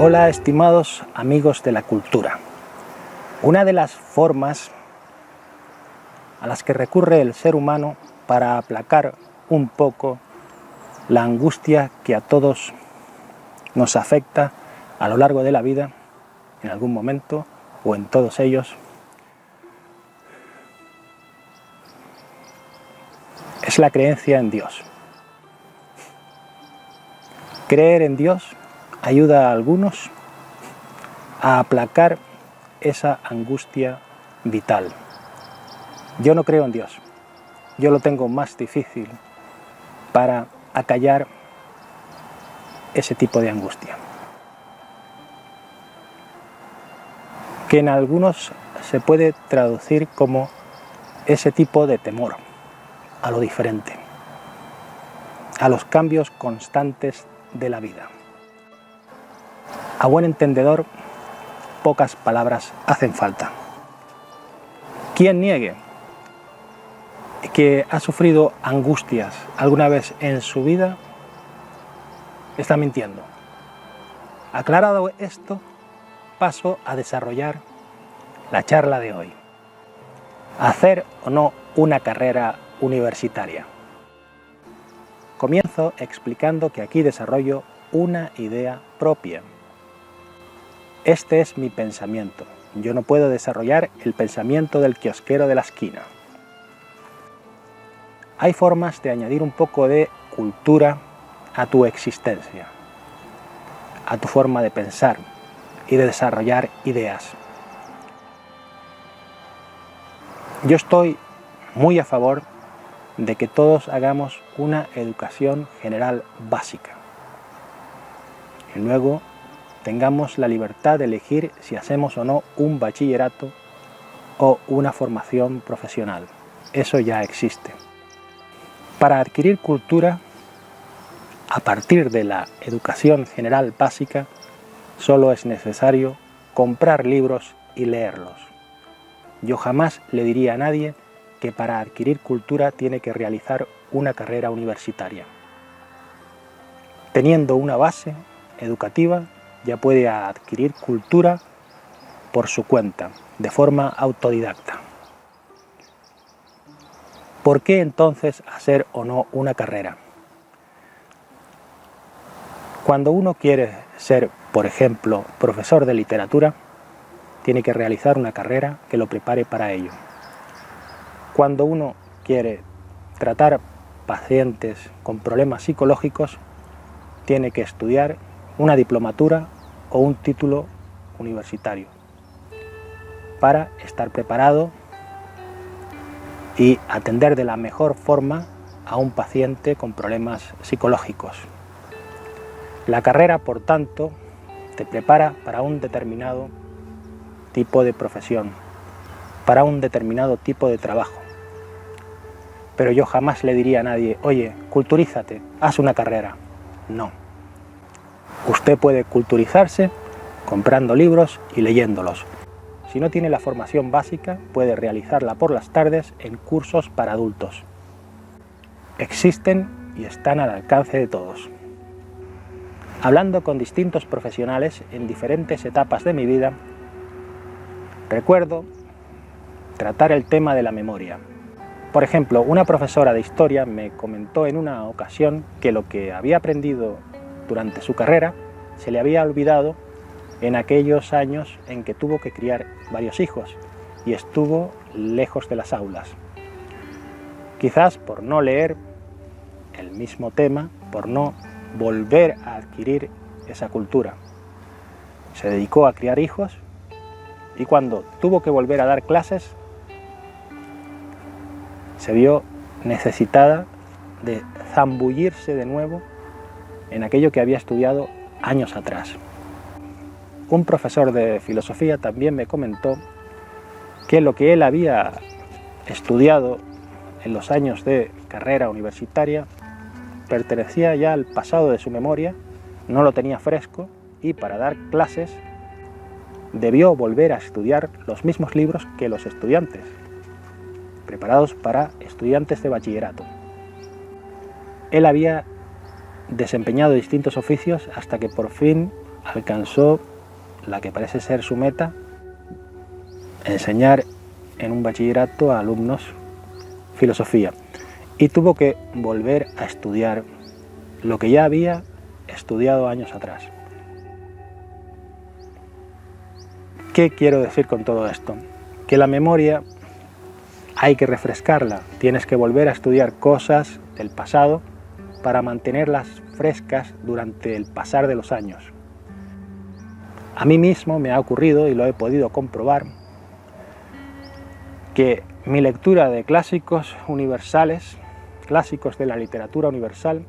Hola, estimados amigos de la cultura. Una de las formas a las que recurre el ser humano para aplacar un poco la angustia que a todos nos afecta a lo largo de la vida, en algún momento o en todos ellos, es la creencia en Dios. Creer en Dios ayuda a algunos a aplacar esa angustia vital. Yo no creo en Dios. Yo lo tengo más difícil para acallar ese tipo de angustia, que en algunos se puede traducir como ese tipo de temor a lo diferente, a los cambios constantes de la vida. A buen entendedor, pocas palabras hacen falta. Quien niegue que ha sufrido angustias alguna vez en su vida, está mintiendo. Aclarado esto, paso a desarrollar la charla de hoy. ¿Hacer o no una carrera universitaria? Comienzo explicando que aquí desarrollo una idea propia. Este es mi pensamiento. Yo no puedo desarrollar el pensamiento del kiosquero de la esquina. Hay formas de añadir un poco de cultura a tu existencia, a tu forma de pensar y de desarrollar ideas. Yo estoy muy a favor de que todos hagamos una educación general básica y luego tengamos la libertad de elegir si hacemos o no un bachillerato o una formación profesional. Eso ya existe. Para adquirir cultura, a partir de la educación general básica, solo es necesario comprar libros y leerlos. Yo jamás le diría a nadie que para adquirir cultura tiene que realizar una carrera universitaria. Teniendo una base educativa, ya puede adquirir cultura por su cuenta, de forma autodidacta. ¿Por qué entonces hacer o no una carrera? Cuando uno quiere ser, por ejemplo, profesor de literatura, tiene que realizar una carrera que lo prepare para ello. Cuando uno quiere tratar pacientes con problemas psicológicos, tiene que estudiar una diplomatura o un título universitario para estar preparado y atender de la mejor forma a un paciente con problemas psicológicos. La carrera, por tanto, te prepara para un determinado tipo de profesión, para un determinado tipo de trabajo. Pero yo jamás le diría a nadie, oye, culturízate, haz una carrera. No. Usted puede culturizarse comprando libros y leyéndolos. Si no tiene la formación básica, puede realizarla por las tardes en cursos para adultos. Existen y están al alcance de todos. Hablando con distintos profesionales en diferentes etapas de mi vida, recuerdo tratar el tema de la memoria. Por ejemplo, una profesora de historia me comentó en una ocasión que lo que había aprendido durante su carrera se le había olvidado en aquellos años en que tuvo que criar varios hijos y estuvo lejos de las aulas. Quizás por no leer el mismo tema, por no volver a adquirir esa cultura. Se dedicó a criar hijos y cuando tuvo que volver a dar clases, se vio necesitada de zambullirse de nuevo en aquello que había estudiado años atrás. Un profesor de filosofía también me comentó que lo que él había estudiado en los años de carrera universitaria pertenecía ya al pasado de su memoria, no lo tenía fresco y para dar clases debió volver a estudiar los mismos libros que los estudiantes, preparados para estudiantes de bachillerato. Él había desempeñado distintos oficios hasta que por fin alcanzó la que parece ser su meta, enseñar en un bachillerato a alumnos filosofía, y tuvo que volver a estudiar lo que ya había estudiado años atrás. ¿Qué quiero decir con todo esto? Que la memoria hay que refrescarla, tienes que volver a estudiar cosas del pasado para mantenerlas frescas durante el pasar de los años. A mí mismo me ha ocurrido, y lo he podido comprobar, que mi lectura de clásicos universales, clásicos de la literatura universal,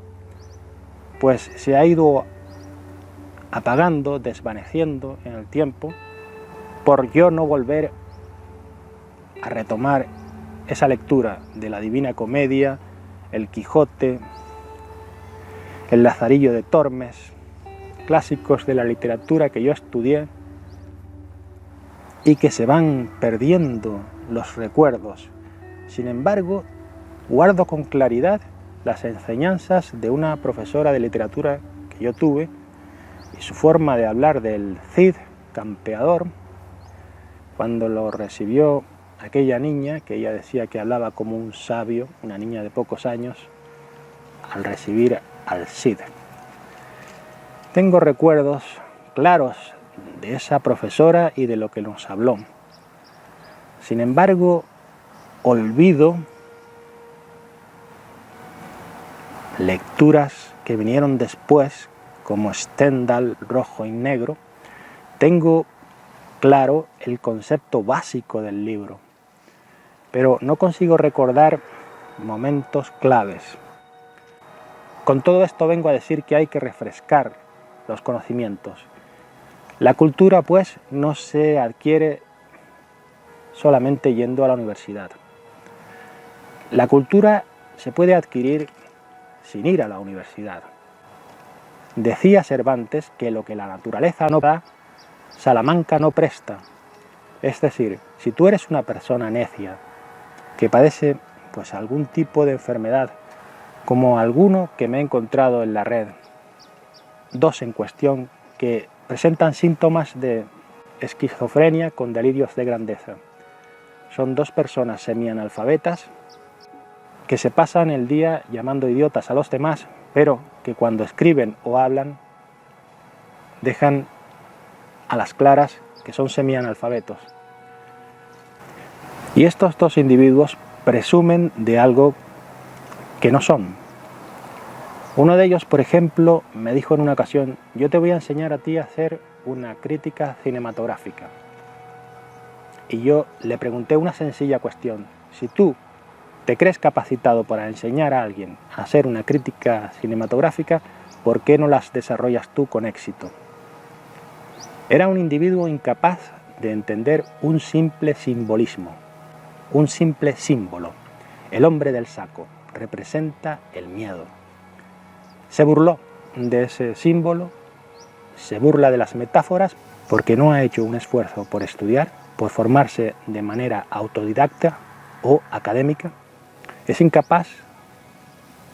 pues se ha ido apagando, desvaneciendo en el tiempo, por yo no volver a retomar esa lectura de la Divina Comedia, el Quijote, el Lazarillo de Tormes, clásicos de la literatura que yo estudié y que se van perdiendo los recuerdos. Sin embargo, guardo con claridad las enseñanzas de una profesora de literatura que yo tuve y su forma de hablar del Cid campeador cuando lo recibió aquella niña, que ella decía que hablaba como un sabio, una niña de pocos años, al recibir al Cid. Tengo recuerdos claros de esa profesora y de lo que nos habló. Sin embargo, olvido lecturas que vinieron después, como Stendhal, Rojo y Negro. Tengo claro el concepto básico del libro, pero no consigo recordar momentos claves. Con todo esto vengo a decir que hay que refrescar los conocimientos. La cultura, pues, no se adquiere solamente yendo a la universidad. La cultura se puede adquirir sin ir a la universidad. Decía Cervantes que lo que la naturaleza no da, Salamanca no presta. Es decir, si tú eres una persona necia que padece pues algún tipo de enfermedad, como alguno que me he encontrado en la red, dos en cuestión que presentan síntomas de esquizofrenia con delirios de grandeza. Son dos personas semianalfabetas que se pasan el día llamando idiotas a los demás, pero que cuando escriben o hablan dejan a las claras que son semianalfabetos. Y estos dos individuos presumen de algo que no son. Uno de ellos, por ejemplo, me dijo en una ocasión: yo te voy a enseñar a ti a hacer una crítica cinematográfica. Y yo le pregunté una sencilla cuestión: si tú te crees capacitado para enseñar a alguien a hacer una crítica cinematográfica, ¿por qué no las desarrollas tú con éxito? Era un individuo incapaz de entender un simple simbolismo, un simple símbolo. El hombre del saco representa el miedo. Se burló de ese símbolo, se burla de las metáforas, porque no ha hecho un esfuerzo por estudiar, por formarse de manera autodidacta o académica. Es incapaz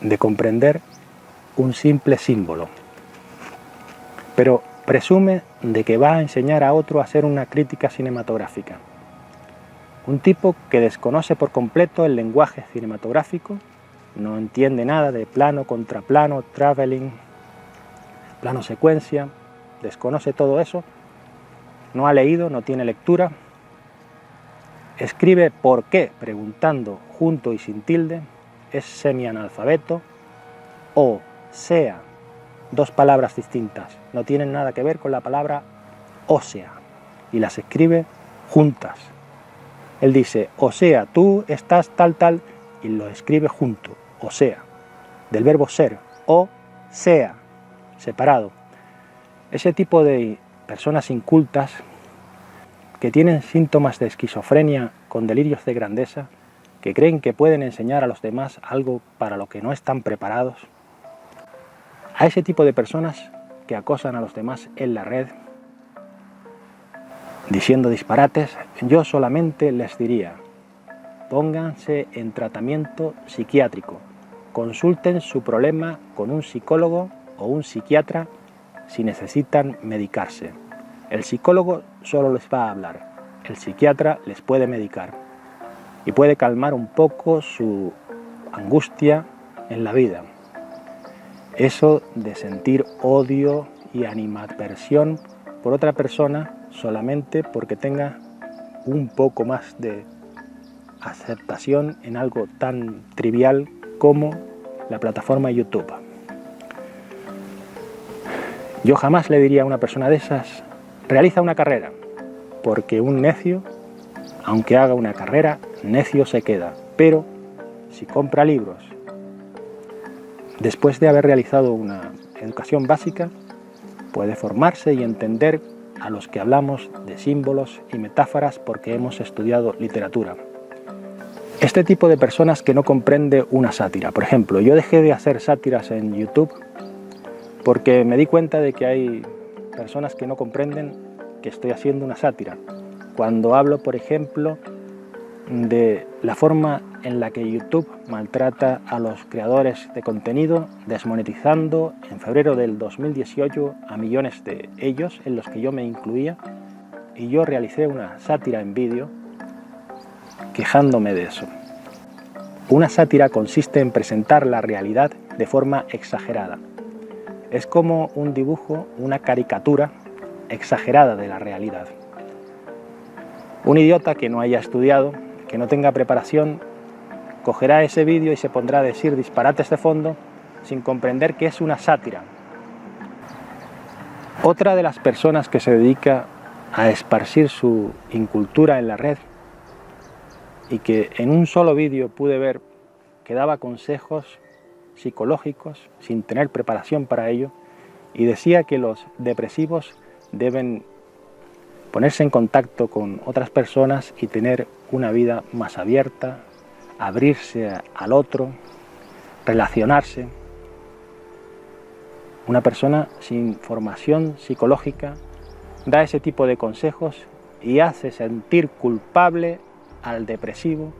de comprender un simple símbolo, pero presume de que va a enseñar a otro a hacer una crítica cinematográfica. Un tipo que desconoce por completo el lenguaje cinematográfico, no entiende nada de plano, contraplano, traveling, plano secuencia, desconoce todo eso, no ha leído, no tiene lectura, escribe por qué preguntando junto y sin tilde, es semianalfabeto, o sea, dos palabras distintas, no tienen nada que ver con la palabra ósea, y las escribe juntas. Él dice, o sea, tú estás tal, tal, y lo escribe junto, o sea, del verbo ser, o sea, separado. Ese tipo de personas incultas que tienen síntomas de esquizofrenia con delirios de grandeza, que creen que pueden enseñar a los demás algo para lo que no están preparados, a ese tipo de personas que acosan a los demás en la red, diciendo disparates, yo solamente les diría, pónganse en tratamiento psiquiátrico, consulten su problema con un psicólogo o un psiquiatra si necesitan medicarse. El psicólogo solo les va a hablar, el psiquiatra les puede medicar y puede calmar un poco su angustia en la vida. Eso de sentir odio y animadversión por otra persona solamente porque tenga un poco más de aceptación en algo tan trivial como la plataforma YouTube. Yo jamás le diría a una persona de esas, realiza una carrera, porque un necio, aunque haga una carrera, necio se queda. Pero si compra libros, después de haber realizado una educación básica, puede formarse y entender a los que hablamos de símbolos y metáforas porque hemos estudiado literatura. Este tipo de personas que no comprende una sátira. Por ejemplo, yo dejé de hacer sátiras en YouTube porque me di cuenta de que hay personas que no comprenden que estoy haciendo una sátira. Cuando hablo, por ejemplo, de la forma en la que YouTube maltrata a los creadores de contenido, desmonetizando en febrero del 2018 a millones de ellos, en los que yo me incluía, y yo realicé una sátira en vídeo quejándome de eso. Una sátira consiste en presentar la realidad de forma exagerada. Es como un dibujo, una caricatura exagerada de la realidad. Un idiota que no haya estudiado, que no tenga preparación, cogerá ese vídeo y se pondrá a decir disparates de fondo sin comprender que es una sátira. Otra de las personas que se dedica a esparcir su incultura en la red y que en un solo vídeo pude ver que daba consejos psicológicos sin tener preparación para ello y decía que los depresivos deben ponerse en contacto con otras personas y tener una vida más abierta, abrirse al otro, relacionarse. Una persona sin formación psicológica da ese tipo de consejos y hace sentir culpable al depresivo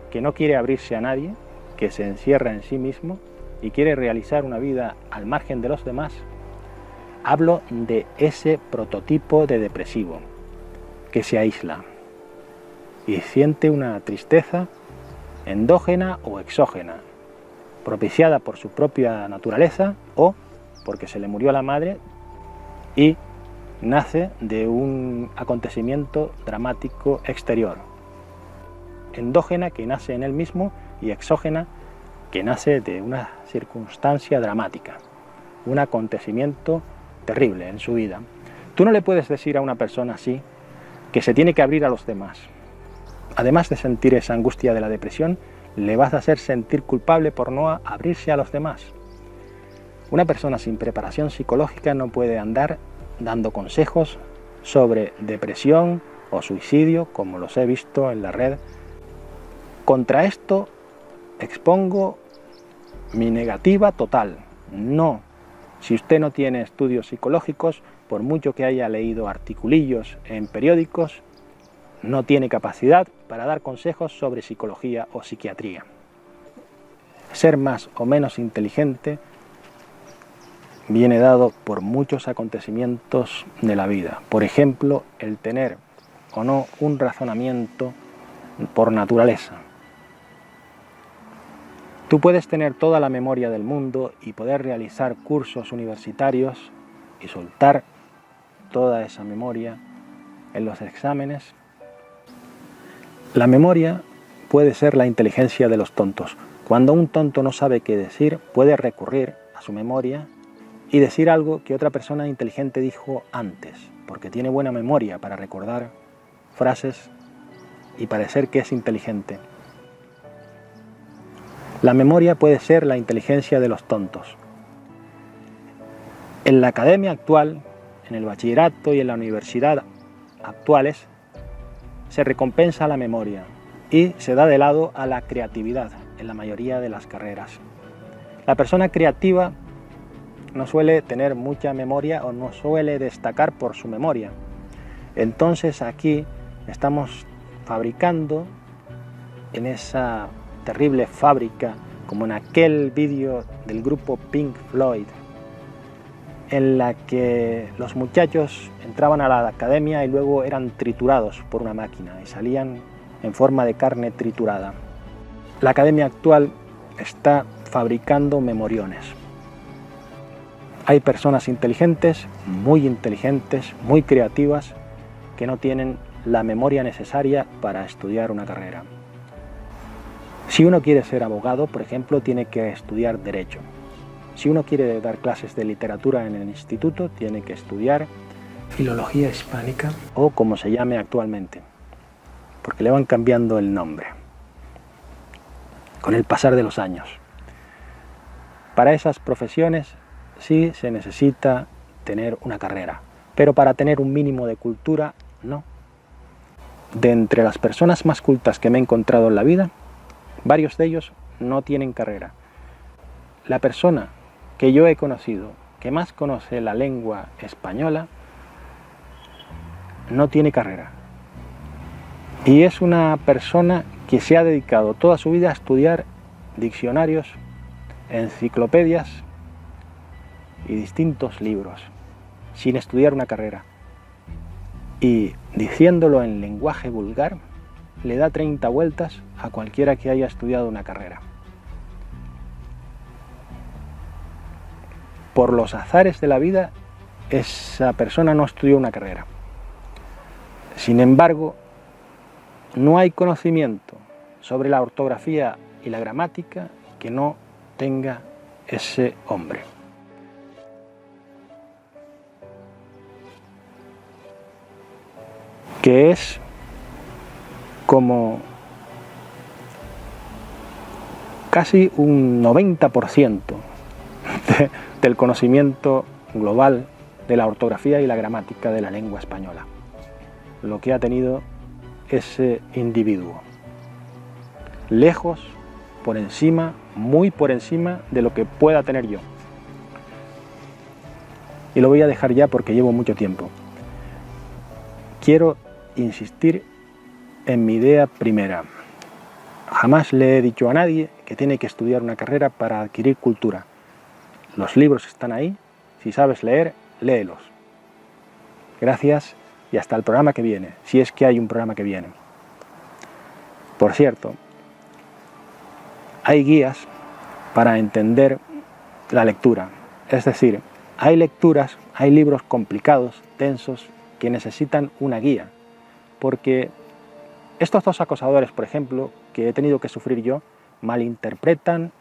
que no quiere abrirse a nadie, que se encierra en sí mismo y quiere realizar una vida al margen de los demás. Hablo de ese prototipo de depresivo que se aísla y siente una tristeza endógena o exógena, propiciada por su propia naturaleza o porque se le murió la madre y nace de un acontecimiento dramático exterior. Endógena que nace en él mismo y exógena que nace de una circunstancia dramática, un acontecimiento terrible en su vida. Tú no le puedes decir a una persona así que se tiene que abrir a los demás. Además de sentir esa angustia de la depresión, le vas a hacer sentir culpable por no abrirse a los demás. Una persona sin preparación psicológica no puede andar dando consejos sobre depresión o suicidio, como los he visto en la red. Contra esto expongo mi negativa total. No. Si usted no tiene estudios psicológicos, por mucho que haya leído articulillos en periódicos, no tiene capacidad para dar consejos sobre psicología o psiquiatría. Ser más o menos inteligente viene dado por muchos acontecimientos de la vida. Por ejemplo, el tener o no un razonamiento por naturaleza. Tú puedes tener toda la memoria del mundo y poder realizar cursos universitarios y soltar toda esa memoria en los exámenes. La memoria puede ser la inteligencia de los tontos. Cuando un tonto no sabe qué decir, puede recurrir a su memoria y decir algo que otra persona inteligente dijo antes, porque tiene buena memoria para recordar frases y parecer que es inteligente. La memoria puede ser la inteligencia de los tontos. En la academia actual, en el bachillerato y en la universidad actuales, se recompensa la memoria y se da de lado a la creatividad en la mayoría de las carreras. La persona creativa no suele tener mucha memoria o no suele destacar por su memoria. Entonces aquí estamos fabricando en esa terrible fábrica, como en aquel vídeo del grupo Pink Floyd, en la que los muchachos entraban a la academia y luego eran triturados por una máquina y salían en forma de carne triturada. La academia actual está fabricando memoriones. Hay personas inteligentes, muy creativas, que no tienen la memoria necesaria para estudiar una carrera. Si uno quiere ser abogado, por ejemplo, tiene que estudiar Derecho. Si uno quiere dar clases de literatura en el instituto, tiene que estudiar Filología Hispánica o como se llame actualmente, porque le van cambiando el nombre con el pasar de los años. Para esas profesiones sí se necesita tener una carrera, pero para tener un mínimo de cultura, no. De entre las personas más cultas que me he encontrado en la vida, varios de ellos no tienen carrera. La persona que yo he conocido que más conoce la lengua española no tiene carrera. Y es una persona que se ha dedicado toda su vida a estudiar diccionarios, enciclopedias y distintos libros, sin estudiar una carrera. Y diciéndolo en lenguaje vulgar, le da 30 vueltas a cualquiera que haya estudiado una carrera. Por los azares de la vida, esa persona no estudió una carrera. Sin embargo, no hay conocimiento sobre la ortografía y la gramática que no tenga ese hombre. Que es como casi un 90% del conocimiento global de la ortografía y la gramática de la lengua española, lo que ha tenido ese individuo, lejos, por encima, muy por encima de lo que pueda tener yo. Y lo voy a dejar ya porque llevo mucho tiempo. Quiero insistir en mi idea primera. Jamás le he dicho a nadie que tiene que estudiar una carrera para adquirir cultura. Los libros están ahí. Si sabes leer, léelos. Gracias y hasta el programa que viene, si es que hay un programa que viene. Por cierto, hay guías para entender la lectura. Es decir, hay lecturas, hay libros complicados, densos, que necesitan una guía. Porque estos dos acosadores, por ejemplo, que he tenido que sufrir yo, malinterpretan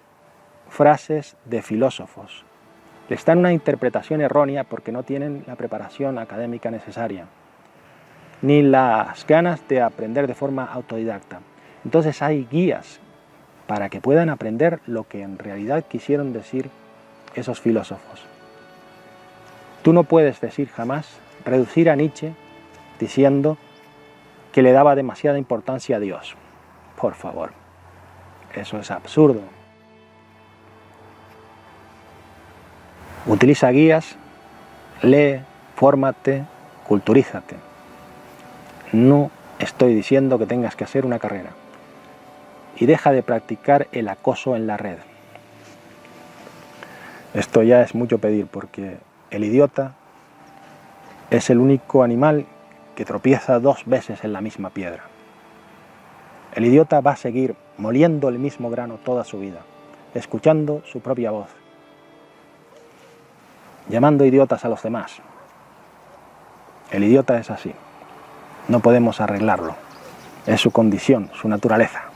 frases de filósofos. Les dan una interpretación errónea porque no tienen la preparación académica necesaria, ni las ganas de aprender de forma autodidacta. Entonces hay guías para que puedan aprender lo que en realidad quisieron decir esos filósofos. Tú no puedes decir jamás, reducir a Nietzsche diciendo que le daba demasiada importancia a Dios. Por favor, eso es absurdo. Utiliza guías, lee, fórmate, culturízate. No estoy diciendo que tengas que hacer una carrera. Y deja de practicar el acoso en la red. Esto ya es mucho pedir porque el idiota es el único animal que tropieza 2 veces en la misma piedra. El idiota va a seguir moliendo el mismo grano toda su vida, escuchando su propia voz, llamando idiotas a los demás. El idiota es así. No podemos arreglarlo. Es su condición, su naturaleza.